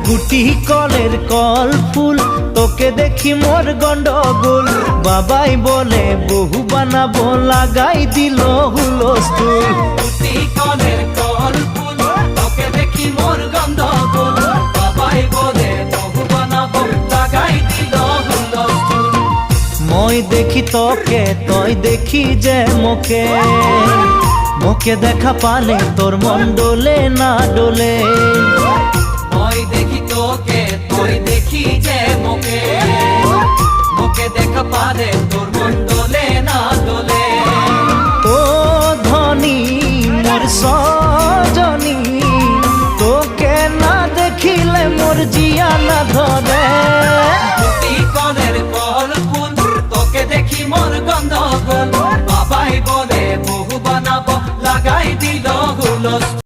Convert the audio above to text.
গুটি কলের কল ফুল, তোকে দেখি মোর গন্ডগোল। বাবাই বলে বহু বানাবো, লাগাই দিল হুলস্থুল। গুটি কলের কল ফুল, তোকে দেখি মোর গন্ডগোল। বাবাই বলে বহু বানাবো, লাগাই দিল হুলস্থুল। মই দেখি তোকে, তই দেখি যে মোকে, মোকে দেখা পালে তোর মন ডোলে না ডোলে। মই দেখি তোকে, তুই দেখি যে মোকে, মোকে দেখা পারে তোর মন দোলে না দোলে। ও ধনী মোর সজনী, তোকে না দেখিলে মোর জিয়া না ধরে। গুটি কলের কল ফুল, তোকে দেখি মোর গন্ডগোল। বাবাই বলে বহু বানাবো, লাগাই দিল হুলস্থুল।